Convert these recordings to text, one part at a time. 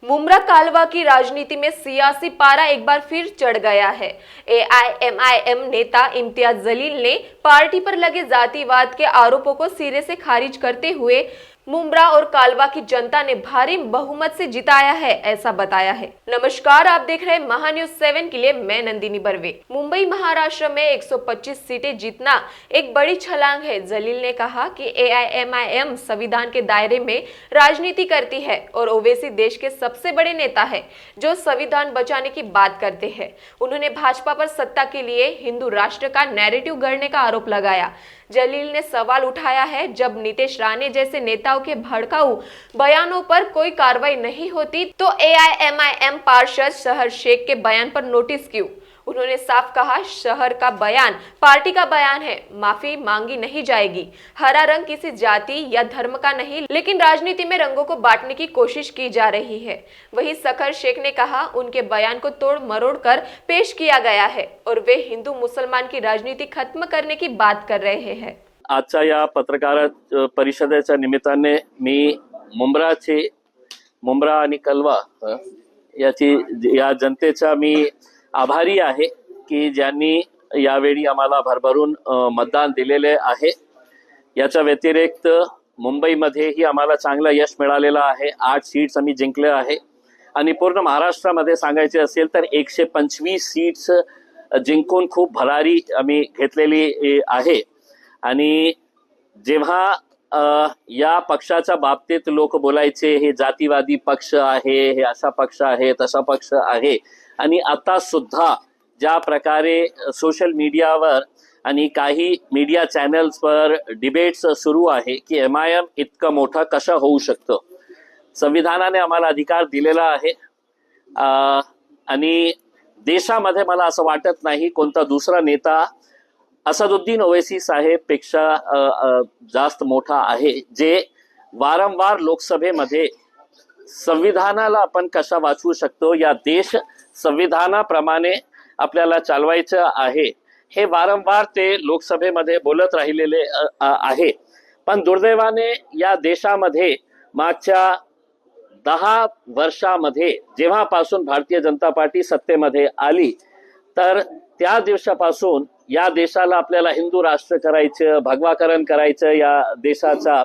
मुमरा कालवा की राजनीति में सियासी पारा एक बार फिर चढ़ गया है। एआईएमआईएम नेता इम्तियाज जलील ने पार्टी पर लगे जातिवाद के आरोपों को सिरे से खारिज करते हुए मुमरा और कालवा की जनता ने भारी बहुमत से जिताया है, ऐसा बताया है। नमस्कार, आप देख रहे हैं महान्यूज 7 के लिए मैं नंदिनी बर्वे। मुंबई महाराष्ट्र में 125 सीटें जीतना एक बड़ी छलांग है। जलील ने कहा कि एआईएमआईएम संविधान के दायरे में राजनीति करती है और ओवैसी देश के सबसे बड़े नेता है जो संविधान बचाने की बात करते हैं। उन्होंने भाजपा पर सत्ता के लिए हिंदू राष्ट्र का नैरेटिव गढ़ने का आरोप लगाया। जलील ने सवाल उठाया है, जब नीतीश राणे जैसे नेताओं के भड़काऊ बयानों पर कोई कार्रवाई नहीं होती तो एआईएमआईएम पार्षद शहर शेख के बयान पर नोटिस क्यों? उन्होंने साफ कहा, शहर का बयान पार्टी का बयान है, माफी मांगी नहीं जाएगी। हरा रंग किसी जाति या धर्म का नहीं, लेकिन राजनीति में रंगों को बांटने की कोशिश की जा रही है। वहीं शहर शेख ने कहा, उनके बयान को तोड़ मरोड़ कर पेश किया गया है और वे हिंदू मुसलमान की राजनीति खत्म करने की बात कर रहे हैं। आजच्या या पत्रकार परिषदेच्या निमित्ताने मी मुंब्रा आणि कलवा या जनतेचा मी आभारी आहे की ज्यांनी यावेळी आम्हाला भरभरून मतदान दिलेले आहे। याच्या व्यतिरिक्त मुंबईमध्येही आम्हाला चांगलं यश मिळालेलं आहे। 8 सीट्स आम्ही जिंकले आहे आणि पूर्ण महाराष्ट्रामध्ये सांगायचे असेल तर 125 सीट्स जिंकून खूप भरारी आम्ही घेतलेली आहे। आणि जेव्हा या पक्षाच्या बाबतीत लोक बोलायचे हे जातीवादी पक्ष आहे, हे असा पक्ष आहे, तसा पक्ष आहे, आणि आता सुद्धा ज्या प्रकारे सोशल मीडियावर आणि काही मीडिया चॅनल्सवर डिबेट्स सुरू आहे की एमआयएम इतकं मोठं कसं होऊ शकतं। संविधानाने आम्हाला अधिकार दिलेला आहे आणि देशामध्ये मला असं वाटत नाही कोणता दुसरा नेता असदुद्दीन ओवैसी साहेब पेक्षा जास्त मोठा आहे, जे वारंवार लोकसभेमध्ये संविधानाला आपण कसा वाचवू शकतो, या देश संविधानाप्रमाणे आपल्याला चालवायचं आहे, हे वारंवार ते लोकसभेमध्ये बोलत राहिलेले आहे। पण दुर्दैवाने या देशामध्ये मागच्या 10 वर्षामध्ये जेव्हापासून भारतीय जनता पार्टी सत्तेमध्ये आली तर त्या दिवसापासून या देशाला आपल्याला हिंदू राष्ट्र करायचं, भगवाकरण करायचं या देशाचा,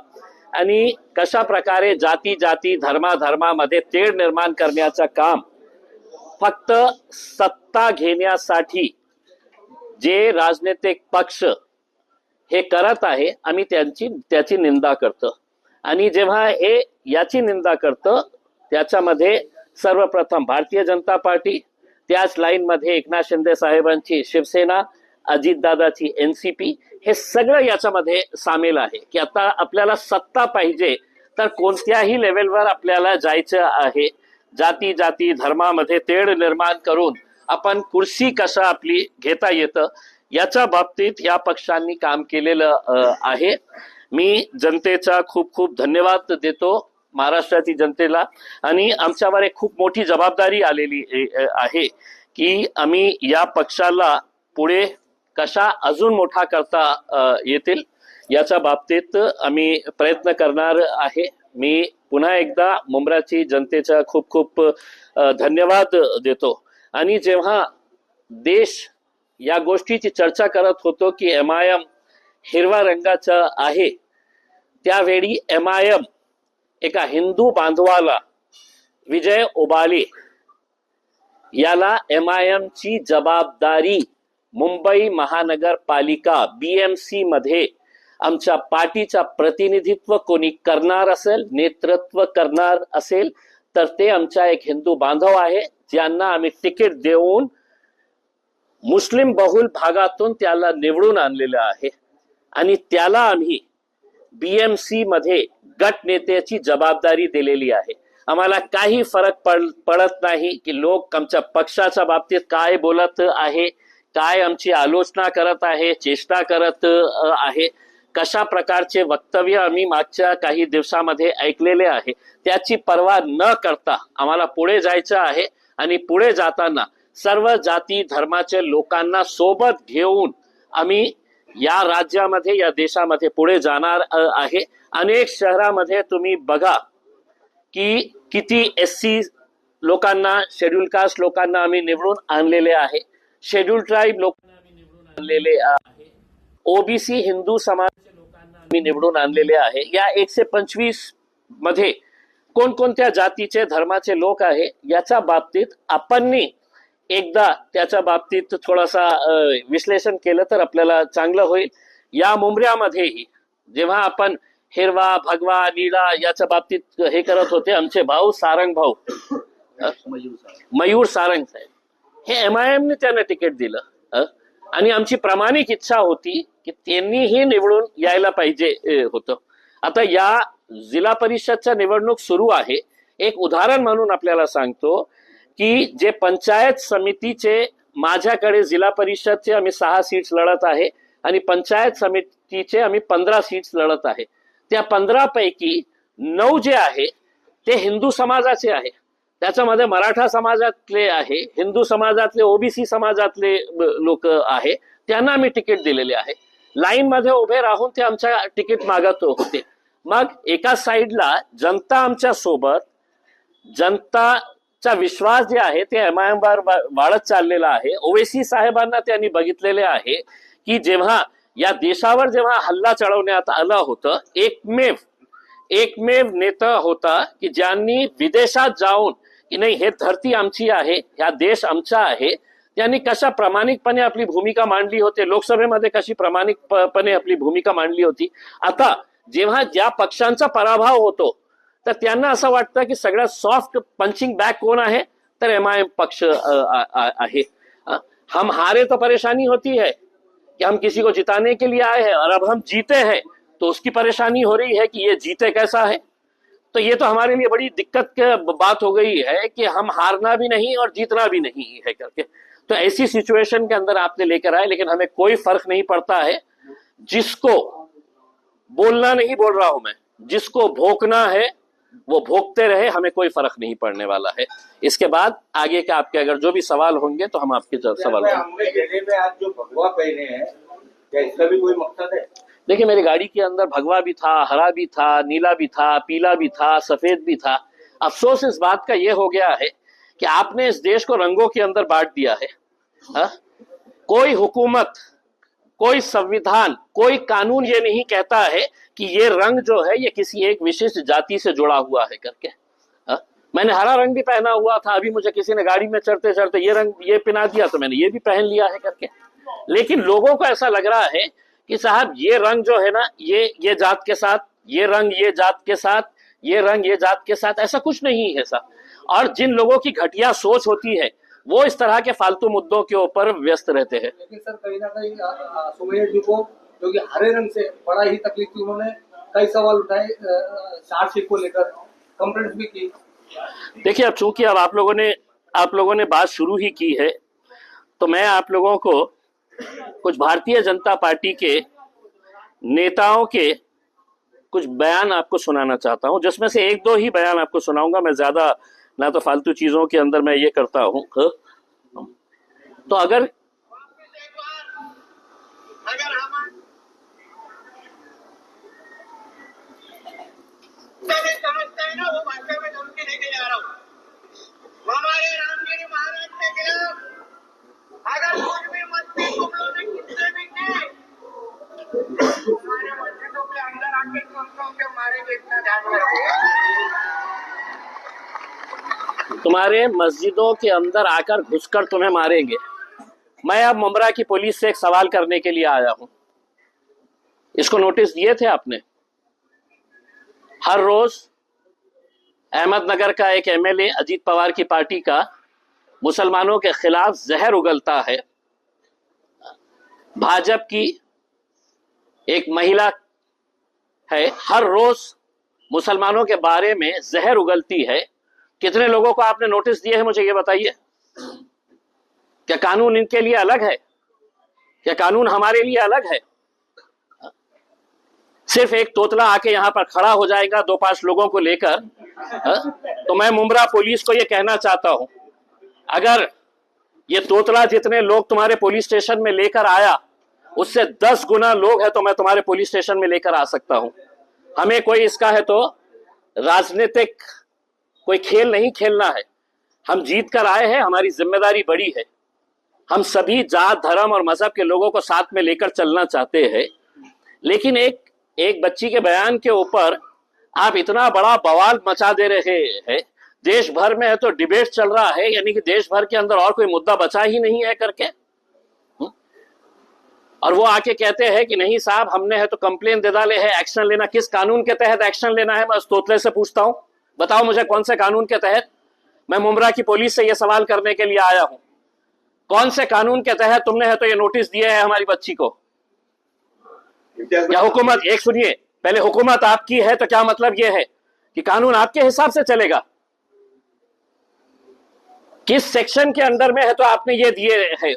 आणि कशा प्रकारे जाती धर्मामध्ये तेढ निर्माण करण्याचं काम फक्त सत्ता घेण्यासाठी जे राजनीतिक पक्ष हे करत आहे, आम्ही त्याची निंदा करतो। आणि जेव्हा हे याची निंदा करतो त्याच्यामध्ये सर्वप्रथम भारतीय जनता पार्टी, त्याच लाईन मध्ये एकनाथ शिंदे साहेबांची शिवसेना, अजितदादाची एनसीपी, हे सगळं याच्यामध्ये सामील आहे की आता आपल्याला सत्ता पाहिजे तर कोणत्याही लेवलवर आपल्याला जायचं आहे। जाती धर्मामध्ये तेढ निर्माण करून आपण कुर्सी कशा आपली घेता येतं याच्या बाबतीत या पक्षांनी काम केलेलं आहे। मी जनतेचा खूप खूप धन्यवाद देतो, महाराष्ट्राची जनतेला, आणि आमच्यावर एक खूप मोठी जबाबदारी आलेली आहे की आम्ही या पक्षाला पुढे कशा अजून मोठा करता येतील याच्या बाबतीत आम्ही प्रयत्न करणार आहे। मी पुन्हा एकदा मुंब्राची जनतेचा खूप खूप धन्यवाद देतो। आणि जेव्हा देश या गोष्टीची चर्चा करत होतो की एमआयएम हिरवा रंगाचा आहे, त्यावेळी एमआयएम एका हिंदू बांधवाला, विजय ओबाले याला एमआयएम ची जबाबदारी मुंबई महानगरपालिका बीएमसी मध्ये आमच्या पार्टीचा प्रतिनिधित्व कोणी करणार असेल, नेतृत्व करणार असेल तर ते आमचा एक हिंदू बांधव आहे, ज्यांना आम्ही तिकीट देऊन मुस्लिम बहुल भागातून त्याला निवडून आणलेलं आहे आणि त्याला आम्ही बीएमसी मध्ये गट नेत्याची जबाबदारी दिलेली आहे। आम्हाला काही फरक पडत नाही की लोक आमच्या पक्षाच्या बाबतीत काय बोलत आहे, काय आमची आलोचना करत आहे, चेष्टा करत आहे, कशा प्रकारचे वक्तव्य आम्ही मागच्या काही दिवसामध्ये ऐकलेले आहे, त्याची पर्वा न करता आम्हाला पुढे जायचं आहे। आणि पुढे जाताना सर्व जाती धर्माचे लोकांना सोबत घेऊन आम्ही या राज्यामध्ये, या देशामध्ये पुढे जाणार आहे। अनेक शहरामध्ये तुम्ही बघा की किती एससी लोकांना, शेड्यूल कास्ट लोकांना आम्ही निवडून आणलेले आहे, शेड्यूल ट्राईब लोकांना आम्ही निवडून आणलेले आहे, ओबीसी हिंदू समाजाच्या लोकांना आम्ही निवडून आणलेले आहे. या 125 मध्ये कोणकोणत्या जातीचे धर्माचे लोक आहे याच्या बाबतीत आपण एकदा त्याच्या बाबतीत थोडासा विश्लेषण केलं तर आपल्याला चांगलं होईल. या मुंबऱ्यामध्येही जेव्हा आपण हिरवा, भगवा, निळा याच्या बाबतीत हे करत होते, आमचे भाऊ सारंग भाऊ मयूर सारंग साहेब, हे MIM ने त्यांना तिकीट दिलं आणि आमची प्रामाणिक इच्छा होती की त्यांनीही निवडून यायला पाहिजे होतं. आता या जिल्हा परिषदच्या निवडणूक सुरू आहे. एक उदाहरण म्हणून आपल्याला सांगतो की जे पंचायत समितीचे, माझ्याकडे जिल्हा परिषदचे आम्ही 6 सीट्स लढत आहे आणि पंचायत समितीचे आम्ही 15 सीट्स लढत आहे. त्या 15 पैकी 9 जे आहे ते हिंदू समाजाचे आहे. त्याच्यामध्ये मराठा समाजातले आहे, हिंदू समाजातले, ओबीसी समाजातले लोक आहे, त्यांना आम्ही तिकीट दिलेले आहे. लाईन मध्ये उभे राहून ते आमच्या तिकीट मागत होते. मग एका साईडला जनता आमच्या सोबत, जनताचा विश्वास जे आहे ते MIM वर वाढत चाललेला आहे. ओवेसी साहेबांना त्यांनी बघितलेले आहे की जेव्हा या देशावर जेव्हा हल्ला चढवण्यात आलं होतं, एकमेव नेता होता की ज्यांनी विदेशात जाऊन की नाही हे धरती आमची आहे, हा देश आमचा आहे, त्यांनी कशा प्रामाणिकपणे आपली भूमिका मांडली होती, लोकसभेमध्ये कशी प्रामाणिकपणे आपली भूमिका मांडली होती. आता जेव्हा ज्या पक्षांचा पराभव होतो तर त्यांना असं वाटतं की सगळ्यात सॉफ्ट पंचिंग बॅग कोण आहे, तर MIM पक्ष आहे. हम हारे तो परेशानी होती है कि हम किसी को जिताने के लिए आए हैं और अब हम जीते हैं तो उसकी परेशानी हो रही है कि ये जीते कैसा है. तो ये तो हमारे लिए बड़ी दिक्कत की बात हो गई है कि हम हारना भी नहीं और जीतना भी नहीं है करके. तो ऐसी सिचुएशन के अंदर आपने लेकर आए, लेकिन हमें कोई फर्क नहीं पड़ता है. जिसको बोलना नहीं बोल रहा हूं मैं, जिसको भोंकना है वो भोंकते रहे, हमें कोई फर्क नहीं पड़ने वाला है. इसके बाद आगे के आपके अगर जो भी सवाल होंगे तो हम आपके सवाल में आज जो भगवा पहने हैं, क्या इसका भी कोई मकसद है? देखिए, मेरी गाड़ी के अंदर भगवा भी था, हरा भी था, नीला भी था, पीला भी था, सफेद भी था. अफसोस इस बात का ये हो गया है कि आपने इस देश को रंगों के अंदर बांट दिया है. कोई हुकूमत, कोई संविधान, कोई कानून ये नहीं कहता है कि ये रंग जो है ये किसी एक विशिष्ट जाति से जुड़ा हुआ है करके. मैंने हरा रंग भी पहना हुआ था, अभी मुझे किसी ने गाड़ी में चढ़ते चढ़ते ये रंग ये पहना दिया तो मैंने ये भी पहन लिया है करके. लेकिन लोगों को ऐसा लग रहा है कि साहब ये रंग जो है ना, ये जात के साथ, ये रंग ये जात के साथ, ये रंग ये जात के साथ, ऐसा कुछ नहीं है साहब. और जिन लोगों की घटिया सोच होती है वो इस तरह के फालतू मुद्दों के ऊपर व्यस्त रहते हैं. लेकिन सर कहीं ना कहीं सुमैया जी को जो कि हरे रंग से बड़ा ही तकलीफ थी, उन्होंने कई सवाल उठाए, चार्जशीट को लेकर कंप्लेंट भी की. देखिए, अब चूंकि अब आप लोगों ने बात शुरू ही की है तो मैं आप लोगों को कुछ भारतीय जनता पार्टी के नेताओं के कुछ बयान आपको सुनाना चाहता हूं, जिसमें से 1-2 ही बयान आपको सुनाऊंगा. मैं ज्यादा ना तो फालतू चीजों के अंदर मैं ये करता हूं. तो अगर समझते हैं ना, वो भाषा में धमकी देके जा रहा हूँ. हमारे रामगिरी महाराज के खिलाफ अगर कुछ भी मस्ती तुम लोग ने कितने भी की, हमारे मस्जिदों के अंदर आके तुम के मारेंगे, इतना ध्यान रखो. तुम्हारे मस्जिदों के अंदर आकर घुसकर तुम्हें मारेंगे. मैं अब मुंब्रा की पुलिस से एक सवाल करने के लिए आया हूं. इसको नोटिस दिए थे आपने? हर रोज अहमदनगर का एक MLA अजीत पवार की पार्टी का मुसलमानों के खिलाफ जहर उगलता है. भाजपा की एक महिला है, हर रोज मुसलमानों के बारे में जहर उगलती है. कितने लोगों को आपने नोटिस दिए हैं, मुझे ये बताइए. क्या कानून इनके लिए अलग है? क्या कानून हमारे लिए अलग है? सिर्फ एक तोतला आके यहां पर खड़ा हो जाएगा 2-5 लोगों को लेकर. तो मैं मुंब्रा पुलिस को ये कहना चाहता हूं, अगर ये तोतला जितने लोग तुम्हारे पुलिस स्टेशन में लेकर आया उससे 10 गुना लोग हैं तो मैं तुम्हारे पुलिस स्टेशन में लेकर आ सकता हूं. हमें कोई इसका है तो राजनीतिक कोई खेल नहीं खेलना है. हम जीत कर आए हैं, हमारी जिम्मेदारी बड़ी है। हम सभी जात धर्म और मजहब के लोगों को साथ में लेकर चलना चाहते हैं, लेकिन एक बच्ची के बयान के ऊपर आप इतना बड़ा बवाल मचा दे रहे हैं। देश भर में है तो डिबेट चल रहा है, यानी कि देश भर के अंदर और कोई मुद्दा बचा ही नहीं है करके। और वो आके कहते हैं कि नहीं साहब, हमने है तो कंप्लेन दे डाले है, एक्शन लेना। किस कानून के तहत एक्शन लेना है? मैं उस तोतले से पूछता हूं, बताओ मुझे कौन से कानून के तहत। मैं मुमरा की पुलिस से यह सवाल करने के लिए आया हूं, कौन से कानून के तहत तुमने है तो ये नोटिस दिए है हमारी बच्ची को? या हुकूमत, एक सुनिए पहले, हुकूमत आपकी है तो क्या मतलब यह है कि कानून आपके हिसाब से चलेगा? किस सेक्शन के अंडर में है तो आपने ये दिए है?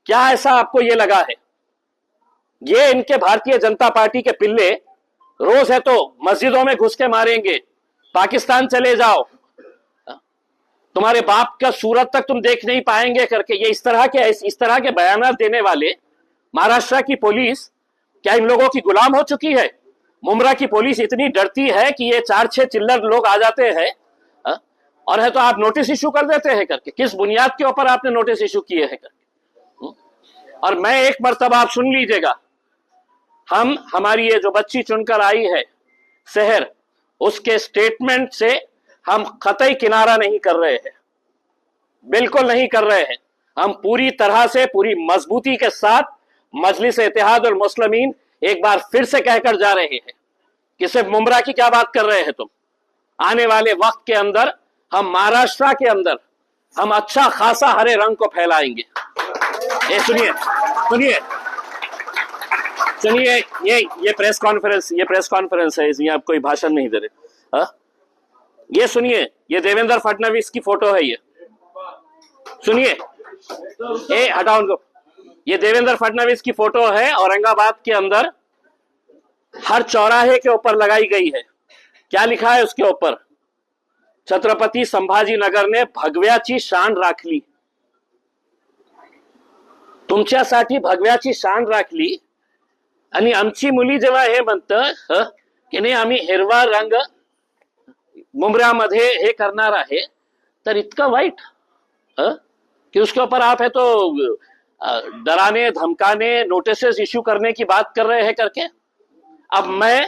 क्या ऐसा आपको ये लगा है? ये इनके भारतीय जनता पार्टी के पिल्ले रोज है तो मस्जिदों में घुस के मारेंगे, पाकिस्तान चले जाओ, तुम्हारे बाप का सूरत तक तुम देख नहीं पाएंगे करके ये इस तरह के बयान देने वाले महाराष्ट्र की पुलिस क्या इन लोगों की गुलाम हो चुकी है? मुमरा की पुलिस इतनी डरती है कि ये 4-6 चिल्लर लोग आ जाते हैं और है तो आप नोटिस इशू कर देते हैं करके। किस बुनियाद के ऊपर आपने नोटिस इशू किए हैं करके? और मैं एक मर्तबा, आप सुन लीजिएगा, हमारी ये जो बच्ची चुनकर आई है शहर, उसके स्टेटमेंट से हम कतई किनारा नहीं कर रहे हैं, बिल्कुल नहीं कर रहे हैं। हम पूरी तरह से, पूरी मजबूती के साथ मजलिस इत्तेहाद और मुस्लिमीन एक बार फिर से कहकर जा रहे हैं कि सिर्फ मुमरा की क्या बात कर रहे हैं तुम। आने वाले वक्त के अंदर हम महाराष्ट्र के अंदर हम अच्छा खासा हरे रंग को फैलाएंगे। ये सुनिए सुनिए सुनिए, ये प्रेस कॉन्फ्रेंस है, इसमें आप कोई भाषण नहीं दे रहे। ये सुनिए, ये देवेंद्र फडणवीस की फोटो है, ये सुनिए, ए हटाओ उनको। ये देवेंद्र फडणवीस की फोटो है, औरंगाबाद के अंदर हर चौराहे के ऊपर लगाई गई है। क्या लिखा है उसके ऊपर? छत्रपती संभाजीनगर ने भगव्याची शान राखली। तुमच्यासाठी भगव्याची शान राखली आणि आमची मुली जेव्हा हे म्हणतं की नाही आम्ही हिरवा रंग मुमऱ्यामध्ये हे करणार आहे, तर इतकं वाईट कि उसके ऊपर आप है तो डराने धमकाने नोटिसेस इश्यू करने की बात कर रहे हैं करके। अब मैं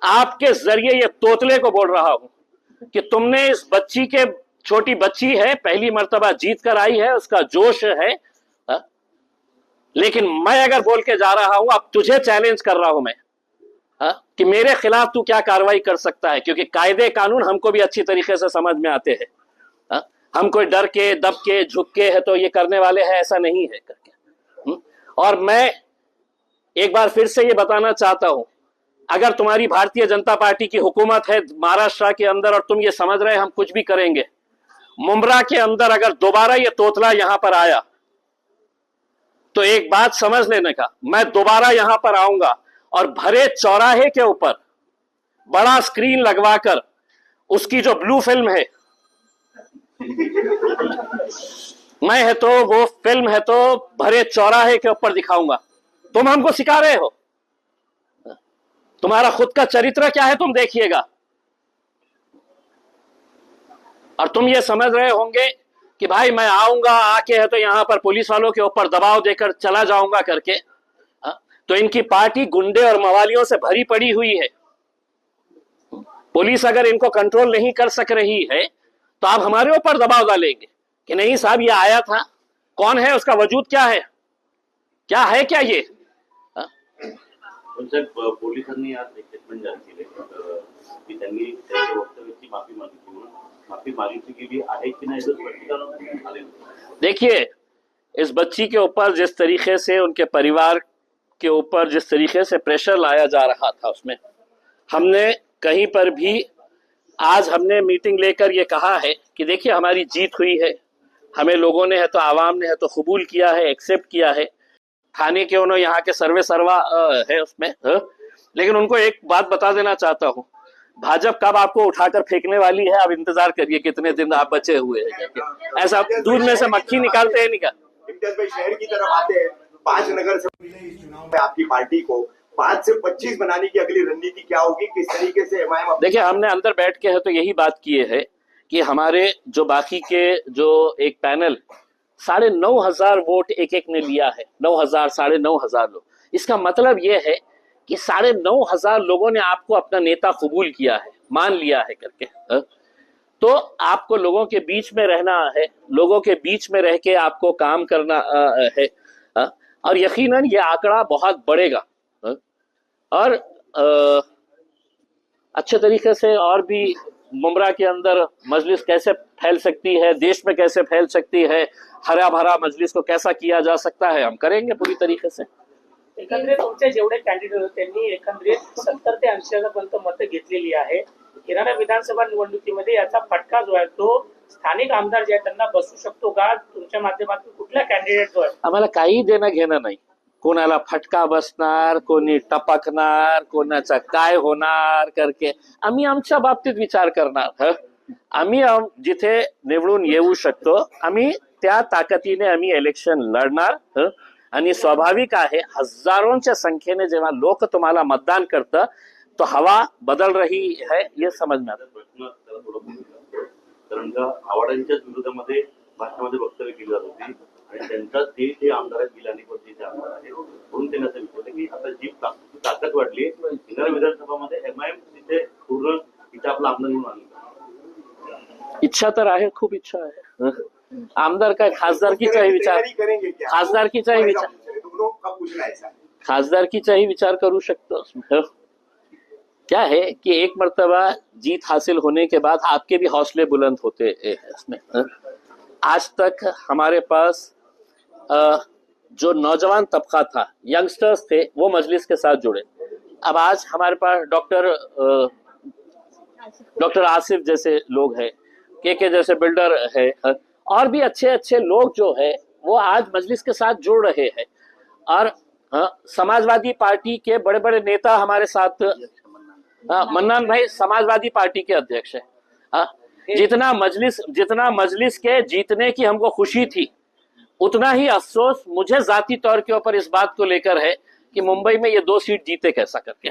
आपके जरिए ये तोतले को बोल रहा हूं कि तुमने इस बच्ची के, छोटी बच्ची है, पहली मर्तबा जीत कर आई है, उसका जोश है, लेकिन मैं अगर बोल के जा रहा हूं, अब तुझे चैलेंज कर रहा हूं मैं कि मेरे खिलाफ तू क्या कार्रवाई कर सकता है, क्योंकि कायदे कानून हमको भी अच्छी तरीके से समझ में आते हैं। हम कोई डर के दब के झुक के है तो ये करने वाले हैं, ऐसा नहीं है करके। और मैं एक बार फिर से ये बताना चाहता हूं, अगर तुम्हारी भारतीय जनता पार्टी की हुकूमत है महाराष्ट्र के अंदर और तुम ये समझ रहे हम कुछ भी करेंगे, मुमरा के अंदर अगर दोबारा ये तोतला यहां पर आया तो एक बात समझ लेने का, मैं दोबारा यहां पर आऊंगा और भरे चौराहे के ऊपर बड़ा स्क्रीन लगवाकर उसकी जो ब्लू फिल्म है, मैं है तो वो फिल्म है तो भरे चौराहे के ऊपर दिखाऊंगा। तुम हमको सिखा रहे हो, तुम्हारा खुद का चरित्र क्या है तुम देखिएगा। और तुम ये समझ रहे होंगे कि भाई मैं आऊंगा, आके है तो यहां पर पुलिस वालों के ऊपर दबाव देकर चला जाऊंगा करके। तो इनकी पार्टी गुंडे और मवालियों से भरी पड़ी हुई है। पुलिस अगर इनको कंट्रोल नहीं कर सक रही है तो आप हमारे ऊपर दबाव डालेंगे कि नहीं साहब ये आया था, कौन है, उसका वजूद क्या है, क्या ये? पण साहेब, पोलिसांनी आज स्टेटमेंट जारी केले की त्यांनी त्यांच्या वक्तव्याची माफी मागितली, म्हणून माफी मागितली गेली आहे की नाही याचं स्पष्टीकरण आले। देखिए, इस बच्ची के ऊपर जिस तरीके से, उनके परिवार के ऊपर जिस तरीके से प्रेशर लाया जा रहा था, उसमें हमने कहीं पर भी, आज हमने मीटिंग लेकर ये कहा है कि देखिए हमारी जीत हुई है, हमें लोगों ने है तो आवाम ने है तो कबूल किया है, एक्सेप्ट किया है, थाने के उन्होंने यहाँ के सर्वे सर्वा है उसमें लेकिन उनको एक बात बता देना चाहता हूँ, भाजपा कब आपको उठाकर फेंकने वाली है, आप इंतजार करिए कितने दिन आप बचे हुए हैं। ऐसा दूध में से मक्खी निकालते हैं निकाल। इम्तियाज भाई, शहर की तरफ आते हैं, 5 नगर से मिले इस चुनाव में आपकी पार्टी को 5 से 25 बनाने की अगली रणनीति क्या होगी, किस तरीके से एमआईएम? देखिए, हमने अंदर बैठ के है तो यही बात किए है कि हमारे जो बाकी के जो एक पैनल 9,500 वोट एक एक ने लिया है, 9,000 9,500 लोग। इसका मतलब ये है कि 9,500 लोगों ने आपको अपना नेता कबूल किया है, मान लिया है करके। तो आपको लोगों के बीच में रहना है, लोगों के बीच में रह के आपको काम करना है, और यकीनन ये आंकड़ा बहुत बढ़ेगा। और अच्छे तरीके से और भी मुमरा के अंदर मजलिस कैसे फैल सकती है, देश में कैसे फैल सकती है, हरा भरा मजलिस को कैसा किया जा सकता है, हम करेंगे पूरी तरीके से। एकंदरीत तुमचे जेवढे कॅन्डिडेट होते त्यांनी एकंदरीत 70 ते 80,000 मतं घेतलेली आहे. येणाऱ्या विधानसभा निवडणुकीमध्ये याचा फटका जो आहे तो स्थानिक आमदार जे आहेत त्यांना बसू शकतो का? तुमच्या माध्यमातून कुठला कॅन्डिडेट जो आहे आम्हाला काही देणं घेणं नाही, कोणाला फटका बसणार, कोणी टपकणार, कोणाचा काय होणार करके आम्ही आमच्या बाबतीत विचार करणार। आम्ही जिथे निवडून येऊ शकतो आम्ही त्या ताकदीने आम्ही इलेक्शन लढणार। आणि स्वाभाविक आहे हजारोंच्या संख्येने जेव्हा लोक तुम्हाला मतदान करतं तो हवा बदल रही है ये समजणार। प्रश्न त्याला थोडं बोलू. कारण का आव्हाडांच्याच विरोधामध्ये भाषणामध्ये वक्तव्य केली जात होती आणि त्यांचा ते आमदार आहेत गिलानी पद्धतीचे आमदार आहे, म्हणून त्यांनी असं विचारलं की आता जी ताकद वाढली येणाऱ्या विधानसभामध्ये MIM तिथे पूर्ण तिथे आपला आमदार म्हणून आणला। इच्छा तर आहे, खूप इच्छा आहे। आमदार काय खासदारकीचाही विचार, खासदारकीचाही विचार, खासदारकीचाही विचार करू शकतो। क्या है कि एक मर्तबा जीत हासिल होने के बाद आपके भी हौसले बुलंद होते हैं इसमें। आज तक हमारे पास जो नौजवान तबका था, यंगस्टर्स थे, वो मजलिस के साथ जुड़े। अब आज हमारे पास डॉक्टर आसिफ जैसे लोग हैं, के जैसे बिल्डर है, और भी अच्छे अच्छे लोग जो है वो आज मजलिस के साथ जुड़ रहे हैं। और समाजवादी पार्टी के बड़े बड़े नेता हमारे साथ, मन्नान भाई समाजवादी पार्टी के अध्यक्ष है। जितना मजलिस के जीतने की हमको खुशी थी उतना ही अफसोस मुझे जाती तौर के ऊपर इस बात को लेकर है कि मुंबई में ये 2 सीट जीते कैसा करके।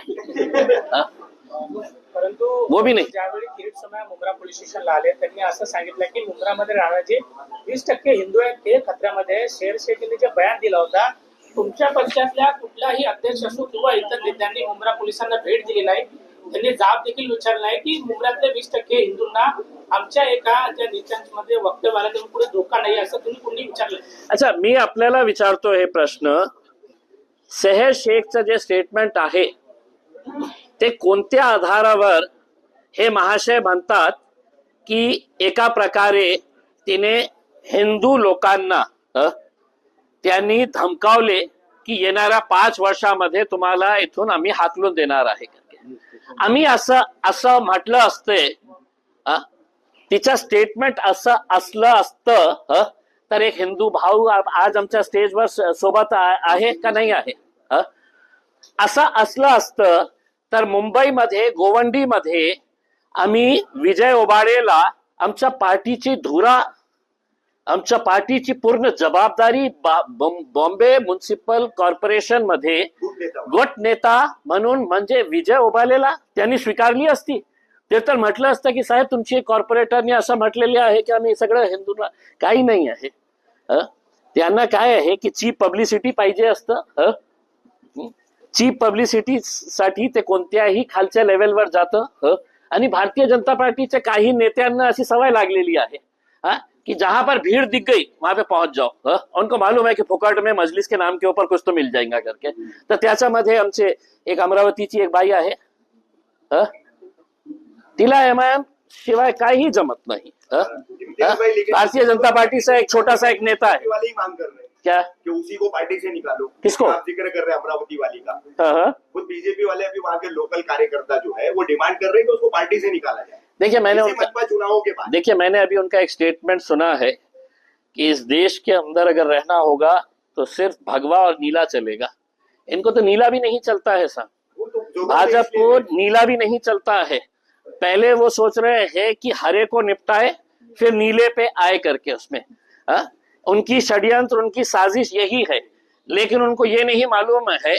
परंतु वो भी नाही। ज्यावेळी किरीट समय मुंब्रा पोलीस स्टेशनला आले त्यांनी असं सांगितलं की मुंब्रामध्ये राहणारे 20% हिंदू आहेत ते खतऱ्यामध्ये। शेर शेखीने जे बयान दिला होता, तुमच्या पक्षातल्या कुठलाही अध्यक्ष असो किंवा इतर नेत्यांनी मुंब्रा पोलिसांना भेट दिली नाही, त्यांनी जाब देखील विचारला नाही की मुंब्र्यातल्या 20% हिंदूंना आमच्या एका ज्या नेत्यांमध्ये वक्तव्य आलं त्यामुळे पुढे धोका नाही असं तुम्ही कोणी विचारलं? अच्छा, मी आपल्याला विचारतो हे प्रश्न, शहर शेखचं जे स्टेटमेंट आहे ते कोणत्या आधारावर हे महाशय म्हणतात की एका प्रकारे तिने हिंदू लोकांना त्यांनी धमकावले की येणाऱ्या 5 वर्षामध्ये तुम्हाला इथून आम्ही हाकलून देणार आहे। आम्ही असं म्हटलं असते, तिचं स्टेटमेंट असं असलं असतं तर एक हिंदू भाऊ आज आमच्या स्टेजवर सोबत आहे का नाही आहे? असं असलं असतं तर मुंबईमध्ये गोवंडीमध्ये आम्ही विजय ओबाडेला आमच्या पार्टीची धुरा, आमच्या पार्टीची पूर्ण जबाबदारी बॉम्बे म्युनिसिपल कॉर्पोरेशन मध्ये गट नेता म्हणून म्हणजे विजय ओबाडेला त्यांनी स्वीकारली असती। ते तर म्हटलं असतं की साहेब तुमची कॉर्पोरेटरने असं म्हटलेले आहे की आम्ही सगळं हिंदूंना, काही नाही आहे। त्यांना काय आहे की चीप पब्लिसिटी पाहिजे असतं। चीप पब्लिसिटी साठी ते कोणत्याही खालच्या लेवलवर जातं। आणि भारतीय जनता पार्टीच्या काही नेत्यांना अशी सवय लागलेली आहे कि जहां पर भीड़ दिख गई वहां पे पहुंच जाओ। उनको मालूम है कि फुकट में मजलिस के नाम के ऊपर कुछ तो मिल जाएगा करके। तर त्याच्यामध्ये आमचे एक अमरावतीची एक बाई आहे, तिला MIM शिवाय काही जमत नाही। भारतीय जनता पार्टीचा एक छोटा सा एक नेता है, वाली मांग कर रहे हैं क्या कि उसी को पार्टी से निकालो। किसको? आप जिक्र कर रहे हैं अमरावती वाली का। खुद बीजेपी वाले अभी वहाँ के लोकल कार्यकर्ता जो है वो डिमांड कर रहे हैं कि उसको पार्टी से निकाला जाए। देखिए चुनावों के बाद मैंने अभी उनका एक स्टेटमेंट सुना है कि इस देश के अंदर अगर रहना होगा तो सिर्फ भगवा और नीला चलेगा। इनको तो नीला भी नहीं चलता है साहब, भाजपा को नीला भी नहीं चलता है। पहले वो सोच रहे हैं कि हरे को निपटाए फिर नीले पे आए करके उसमें। उनकी षड्यंत्र, उनकी साजिश यही है, लेकिन उनको ये नहीं मालूम है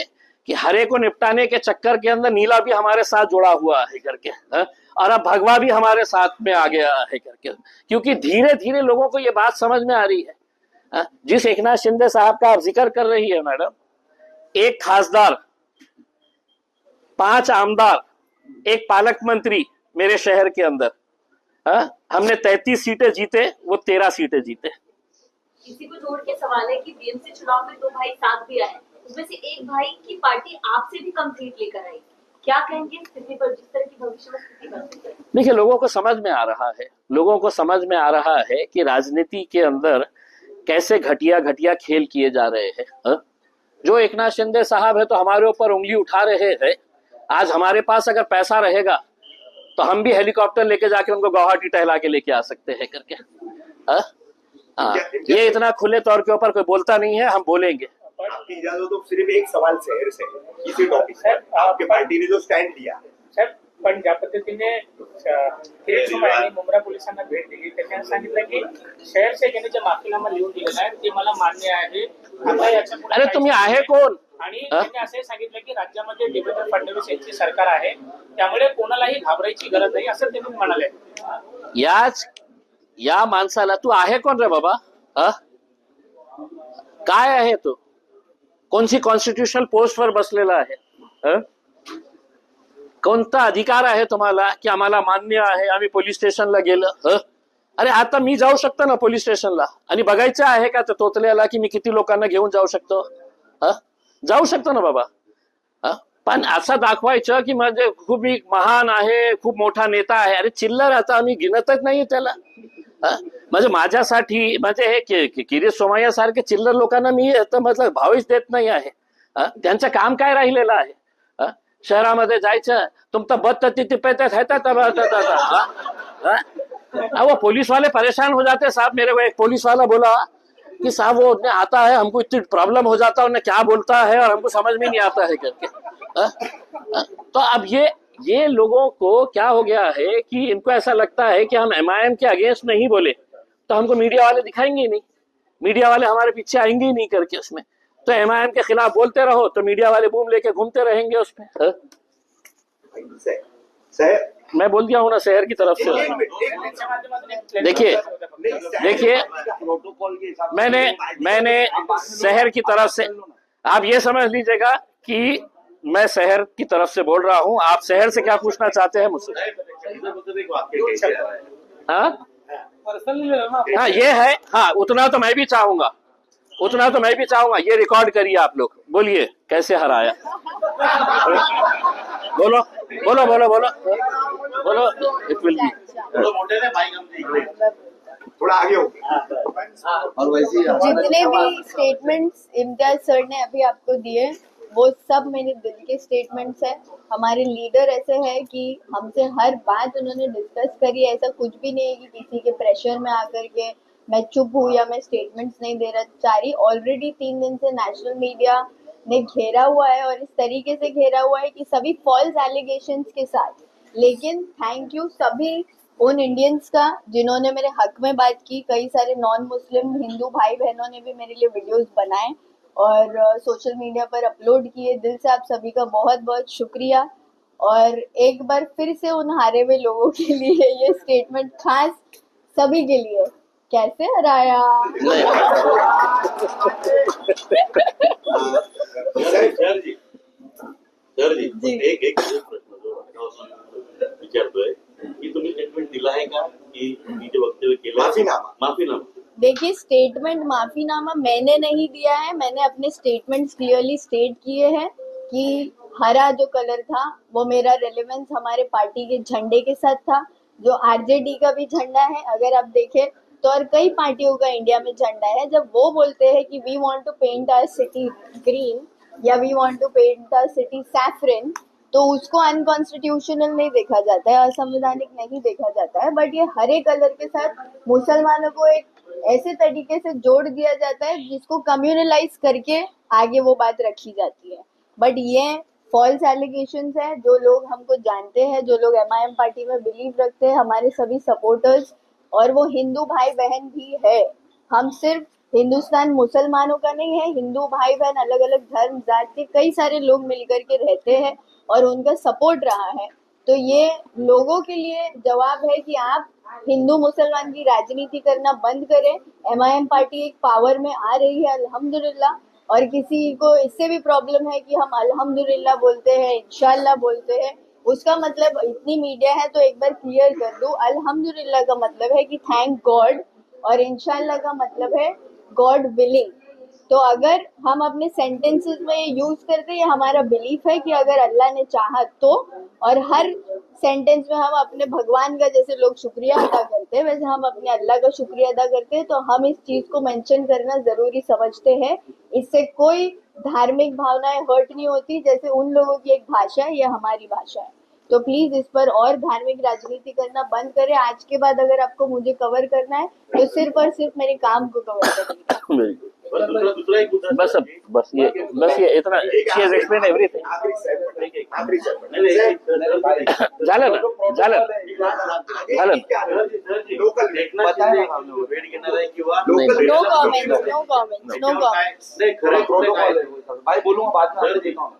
कि हरे को निपटाने के चक्कर के अंदर नीला भी हमारे साथ जुड़ा हुआ है करके। और अब भगवा भी हमारे साथ में आ गया है करके, क्योंकि धीरे धीरे लोगों को ये बात समझ में आ रही है। जिस एकनाथ शिंदे साहब का आप जिक्र कर रही है मैडम, एक खासदार, 5 आमदार, एक पालक मंत्री मेरे शहर के अंदर, हमने 33 सीटें जीते, वो 13 सीटें जीते। इसी को जोड़ के सवाल है कि बीएमसी चुनाव में 2 भाई साथ भी आए, उसमें से एक भाई की पार्टी आपसे भी कम सीट लेकर आई, क्या कहेंगे स्थिति पर, जिस तरह की भविष्य में स्थिति बन रही है? देखिए, लोगों को समझ में आ रहा है, लोगों को समझ में आ रहा है कि राजनीति के अंदर कैसे घटिया घटिया खेल किए जा रहे हैं। जो एकनाथ शिंदे साहब है तो हमारे ऊपर उंगली उठा रहे हैं। आज हमारे पास अगर पैसा रहेगा तो हम भी हेलीकॉप्टर लेके जाके उनको गुवाहाटी टहला के लेके आ सकते हैं करके। ये इतना खुले तौर के ऊपर कोई बोलता नहीं है, हम बोलेंगे। आपकी इजाजत तो सिर्फ एक सवाल शहर से इसी टॉपिक पर, आपके पार्टी ने जो स्टँड लिया साहेब, पण ज्या पद्धतीने किरीट सोमय्या यांनी मुंब्रा पोलिसांना भेट दिली, त्यांनी सांगितलं की शहर सेनेने जे माफीनामा लिहून दिलेला आहे ते मला मान्य आहे, आता याच्यापुढे अरे तुम्ही आहे कोण? आणि त्यांनी असंही सांगितलं की राज्यामध्ये देवेंद्र फडणवीस यांची सरकार आहे, त्यामुळे कोणालाही घाबरायची गरज नाही, असं ते म्हणाले। या माणसाला तू आहे कोण रे बाबा? काय आहे तू? कोणती कॉन्स्टिट्यूशनल पोस्ट वर बसलेला आहे? कोणता अधिकार आहे तुम्हाला की आम्हाला मान्य आहे, आम्ही पोलीस स्टेशनला गेलं? अरे आता मी जाऊ शकतो ना पोलीस स्टेशनला, आणि बघायचं आहे का तोतल्याला की मी किती लोकांना घेऊन जाऊ शकतो? जाऊ शकतो ना बाबा। पण असं दाखवायचं की म्हणजे खूप महान आहे, खूप मोठा नेता आहे, अरे चिल्लर, आता आम्ही गिनतच नाहीये त्याला। म्हणजे माझ्यासाठी म्हणजे हे किरीट सोमय्या सारखे चिल्लर लोकांना मी मतलब भावच देत नाही आहे। त्यांचं काम काय राहिलेलं आहे? शहरामध्ये जायचं, तुम तो बद तिथे वो पुलिस वाले परेशान हो जाते। साहब, मेरे को एक पुलिस वाला बोला कि साहब वो आता है, हमको इतनी प्रॉब्लम हो जाता है, उन्हें क्या बोलता है और हमको समझ में नहीं आता है करके। तो अब ये लोगों को क्या हो गया है कि इनको ऐसा लगता है कि हम एमआईएम के अगेंस्ट नहीं बोले तो हमको मीडिया वाले दिखाएंगे ही नहीं, मीडिया वाले हमारे पीछे आएंगे ही नहीं करके उसमें। तो एमआईएम के खिलाफ बोलते रहो तो मीडिया वाले बूम लेके घूमते रहेंगे उसमें। मैं बोल दिया हूँ ना शहर की तरफ से। देखिए मैंने शहर की तरफ से, आप ये समझ लीजिएगा कि मैं शहर की तरफ से बोल रहा हूँ। आप शहर से क्या पूछना चाहते हैं मुझसे? हाँ ये है, हाँ उतना तो मैं भी चाहूंगा, उतना तो मैं भी चाहूंगा। ये रिकॉर्ड करिए आप लोग, बोलिए कैसे हराया। बोलो बोलो बोलो बोलो बोलो, इट विल बी। थोड़ा आगे हो। और वैसे जितने भी स्टेटमेंट्स इम्तियाज सर ने अभी आपको दिए वो सब मेरे दिल के स्टेटमेंट्स है। हमारे लीडर ऐसे हैं कि हमसे हर बात उन्होंने डिस्कस करी, ऐसा कुछ भी नहीं है कि किसी के प्रेशर में आकर के मैं चुप हूँ या मैं स्टेटमेंट्स नहीं दे रहा चाह रही। ऑलरेडी 3 दिन से नेशनल मीडिया ने घेरा हुआ है और इस तरीके से घेरा हुआ है कि सभी फॉल्स एलिगेशंस के साथ। लेकिन थैंक यू सभी उन इंडियंस का जिन्होंने मेरे हक में बात की। कई सारे नॉन मुस्लिम हिंदू भाई बहनों ने भी मेरे लिए वीडियोस बनाए और सोशल मीडिया पर अपलोड किए। दिल से आप सभी का बहुत बहुत शुक्रिया। और एक बार फिर से उन हारे हुए लोगों के लिए ये स्टेटमेंट खास सभी के लिए, कैसे हराया। सर जी एक प्रश्न विचारतोय की तुम्ही स्टेटमेंट दिला आहे का की मी जे वक्तव्य केलं माफीनामा? देखिए स्टेटमेंट माफीनामा मैंने नहीं दिया है, मैंने अपने स्टेटमेंट्स क्लियरली स्टेट किए हैं कि हरा जो कलर था वो मेरा रेलेवेंस हमारे पार्टी के झंडे के साथ था, जो आरजेडी का भी झंडा है अगर आप देखें तो, और कई पार्टियों का इंडिया में झंडा है। जब वो बोलते हैं कि we want to paint our city green या we want to paint our city saffron, तो उसको अनकॉन्स्टिट्यूशनल नहीं देखा जाता है, असंवैधानिक नहीं देखा जाता है। बट ये हरे कलर के साथ मुसलमानों को एक ऐसे तरीके से जोड़ दिया जाता है जिसको कम्युनलाइज करके आगे वो बात रखी जाती है। बट ये फॉल्स एलिगेशंस है। जो लोग हमको जानते हैं, जो लोग एमआईएम पार्टी में बिलीव रखते हैं, हमारे सभी सपोर्टर्स, और वो हिंदू भाई बहन भी है। हम सिर्फ हिंदुस्तान मुसलमानों का नहीं है, हिंदू भाई बहन अलग अलग धर्म जात के कई सारे लोग मिलकर के रहते हैं और उनका सपोर्ट रहा है। तो ये लोगों के लिए जवाब है कि आप हिंदू मुसलमान की राजनीति करना बंद करें। एमआईएम पार्टी एक पावर में आ रही है अल्हम्दुलिल्लाह, और किसी को इससे भी प्रॉब्लम है कि हम अल्हम्दुलिल्लाह बोलते हैं, इंशाल्लाह बोलते हैं, उसका मतलब इतनी मीडिया है तो एक बार क्लियर कर दूं, अल्हम्दुलिल्लाह का मतलब है कि थैंक गॉड, और इंशाल्लाह का मतलब है गॉड विलिंग। तो अगर हम अपने सेंटेंसेस में ये यूज करते हैं, ये हमारा बिलीफ है कि अगर अल्लाह ने चाहा तो, और हर सेंटेंस में हम अपने भगवान का जैसे लोग शुक्रिया अदा करते हैं वैसे हम अपने अल्लाह का शुक्रिया अदा करते हैं, तो हम इस चीज को मेंशन करना जरूरी समझते हैं। इससे कोई धार्मिक भावनाएं हर्ट नहीं होती, जैसे उन लोगों की एक भाषा है, ये हमारी भाषा है। तो प्लीज इस पर और धार्मिक राजनीति करना बंद करें। आज के बाद अगर आपको मुझे कवर करना है तो सिर्फ और सिर्फ मेरे काम को कवर करेंगे। दूसरा एक मुद्दा बस ये इतना शी हैज एक्सप्लेन एवरीथिंग। झालं लोकल वेळ घेणार आहे किंवा no comments, no comments, no comments. नाही खरं प्रोटोकॉल भाई बोलूंगा बाद में देता हूँ।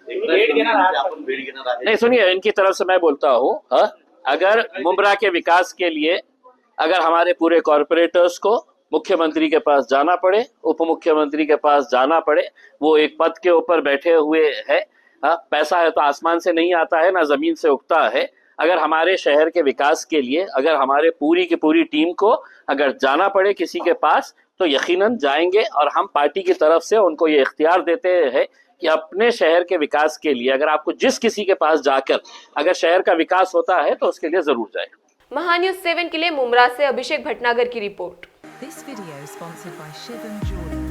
आपण वेळ घेणार आहे नहीं, सुनिए, इनकी तरफ से मैं बोलता हूँ, अगर मुमरा के विकास के लिए अगर हमारे पूरे कॉरपोरेटर्स को मुख्यमंत्री के पास जाना पड़े, उप मुख्यमंत्री के पास जाना पड़े, वो एक पद के ऊपर बैठे हुए हैं, पैसा है तो आसमान से नहीं आता है ना जमीन से उगता है। अगर हमारे शहर के विकास के लिए अगर हमारे पूरी की पूरी टीम को अगर जाना पड़े किसी के पास तो यकीनन जाएंगे, और हम पार्टी की तरफ से उनको ये इख्तियार देते हैं कि अपने शहर के विकास के लिए अगर आपको जिस किसी के पास जाकर अगर शहर का विकास होता है तो उसके लिए जरूर जाए। महान्यूज 7 के लिए मुमरा से अभिषेक भटनागर की report. This video is sponsored by Shivam Jewelry.